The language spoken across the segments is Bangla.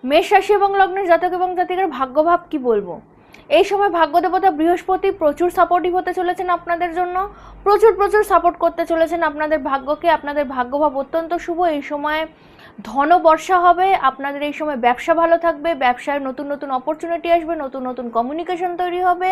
মেষ রাশি এবং লগ্নের জাতক এবং জাতিকার ভাগ্যভাব কি বলবো। এই সময় ভাগ্য দেবতা বৃহস্পতি প্রচুর সাপোর্টিভ হতে চলেছেন আপনাদের জন্য, প্রচুর সাপোর্ট করতে চলেছেন আপনাদের ভাগ্যকে। আপনাদের ভাগ্যভাব অত্যন্ত শুভ। এই সময় ধন বর্ষা হবে, আপনাদের এই সময় ব্যবসা ভালো থাকবে, ব্যবসায় নতুন অপরচুনিটি আসবে, নতুন কমিউনিকেশন তৈরি হবে।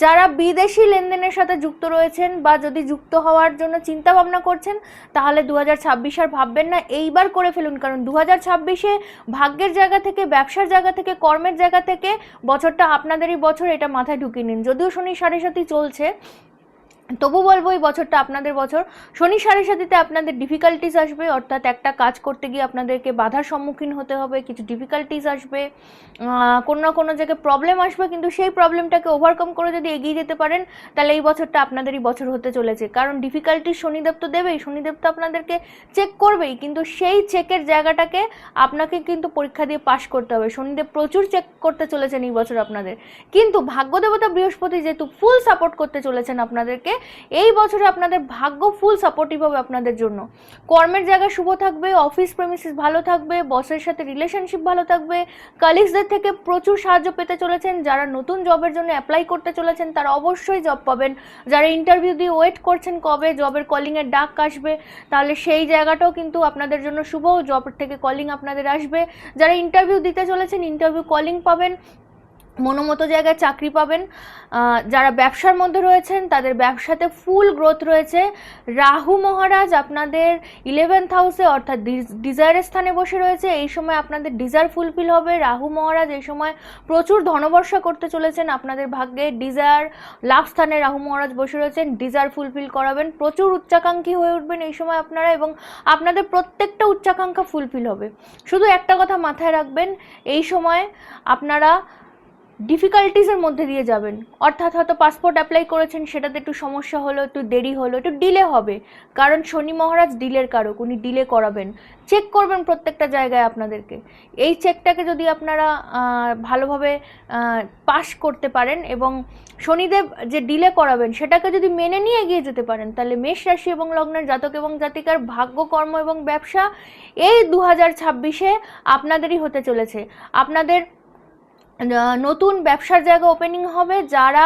যারা বিদেশি লেনদেনের সাথে যুক্ত রয়েছেন বা যদি যুক্ত হওয়ার জন্য চিন্তা ভাবনা করছেন, তাহলে 2026 আর ভাববেন না, এইবার করে ফেলুন। কারণ 2026-এ ভাগ্যের জায়গা থেকে, ব্যবসার জায়গা থেকে, কর্মের জায়গা থেকে বছরটা আপনাদেরই বছর, এটা মাথায় ঢুকিয়ে নিন। যদিও শনি সাড়ে সাথী চলছে, তবু বলবো এই বছরটা আপনাদের বছর। শনি সাড়ে সাথীতে আপনাদের ডিফিকাল্টিস আসবে, অর্থাৎ একটা কাজ করতে গিয়ে আপনাদেরকে বাধার সম্মুখীন হতে হবে, কিছু ডিফিকাল্টিস আসবে, কোনো না কোনো জায়গায় প্রবলেম আসবে, কিন্তু সেই প্রবলেমটাকে ওভারকাম করে যদি এগিয়ে যেতে পারেন, তাহলে এই বছরটা আপনাদেরই বছর হতে চলেছে। কারণ ডিফিকাল্টিস শনিদেব তো দেবেই, শনিদেব তো আপনাদেরকে চেক করবেই, কিন্তু সেই চেকের জায়গাটাকে আপনাকে কিন্তু পরীক্ষা দিয়ে পাশ করতে হবে। শনিদেব প্রচুর চেক করতে চলেছেন এই বছর আপনাদের, কিন্তু ভাগ্য দেবতা বৃহস্পতি যেহেতু ফুল সাপোর্ট করতে চলেছেন আপনাদেরকে, এই বছরে আপনাদের ভাগ্য ফুল সাপোর্টিভ হবে আপনাদের জন্য। কর্মের জায়গা শুভ থাকবে, অফিস প্রেমিসিস ভালো থাকবে, বসের সাথে রিলেশনশিপ ভালো থাকবে, কালিগসদের থেকে প্রচুর সাহায্য পেতে চলেছেন। যারা নতুন জবের জন্য অ্যাপ্লাই করতে চলেছেন তারা অবশ্যই জব পাবেন। যারা ইন্টারভিউ দিয়ে ওয়েট করছেন কবে জবের কলিংয়ের ডাক আসবে, তাহলে সেই জায়গাটাও কিন্তু আপনাদের জন্য শুভ, জব থেকে কলিং আপনাদের আসবে। যারা ইন্টারভিউ দিতে চলেছেন, ইন্টারভিউ কলিং পাবেন, মনোমতো জায়গায় চাকরি পাবেন। যারা ব্যবসার মধ্যে রয়েছেন তাদের ব্যবসাতে ফুল গ্রোথ রয়েছে। রাহু মহারাজ আপনাদের 11th হাউসে অর্থাৎ ডিজায়ারের স্থানে বসে রয়েছে। এই সময় আপনাদের ডিজায়ার ফুলফিল হবে। রাহু মহারাজ এই সময় প্রচুর ধনবর্ষা করতে চলেছেন আপনাদের ভাগ্যে। ডিজায়ার লাভ স্থানে রাহু মহারাজ বসে রয়েছেন, ডিজায়ার ফুলফিল করাবেন। প্রচুর উচ্চাকাঙ্ক্ষী হয়ে উঠবেন এই সময় আপনারা, এবং আপনাদের প্রত্যেকটা উচ্চাকাঙ্ক্ষা ফুলফিল হবে। শুধু একটা কথা মাথায় রাখবেন, এই সময় আপনারা ডিফিকাল্টিসের মধ্যে দিয়ে যাবেন। অর্থাৎ হয়তো পাসপোর্ট অ্যাপ্লাই করেছেন, সেটাতে একটু সমস্যা হলো, একটু দেরি হলো, একটু ডিলে হবে, কারণ শনি মহারাজ ডিলের কারক, উনি ডিলে করাবেন। চেক করবেন প্রত্যেকটা জায়গায় আপনাদেরকে। এই চেকটাকে যদি আপনারা ভালোভাবে পাস করতে পারেন এবং শনিদেব যে ডিলে করাবেন সেটাকে যদি মেনে নিয়ে এগিয়ে যেতে পারেন, তাহলে মেষ রাশি এবং লগ্নের জাতক এবং জাতিকার ভাগ্য, কর্ম এবং ব্যবসা এই 2026-এ আপনাদেরই হতে চলেছে। আপনাদের নতুন ব্যবসার জায়গা ওপেনিং হবে। যারা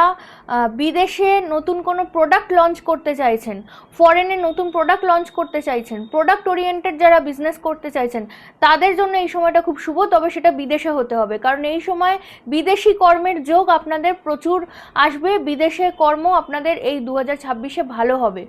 বিদেশে নতুন কোনো প্রোডাক্ট লঞ্চ করতে চাইছেন, ফরেনে নতুন প্রোডাক্ট লঞ্চ করতে চাইছেন, প্রোডাক্ট ওরিয়েন্টেড যারা বিজনেস করতে চাইছেন, তাদের জন্য এই সময়টা খুব শুভ। তবে সেটা বিদেশে হতে হবে, কারণ এই সময় বিদেশি কর্মের যোগ আপনাদের প্রচুর আসবে। বিদেশে কর্ম আপনাদের এই 2026-এ ভালো হবে।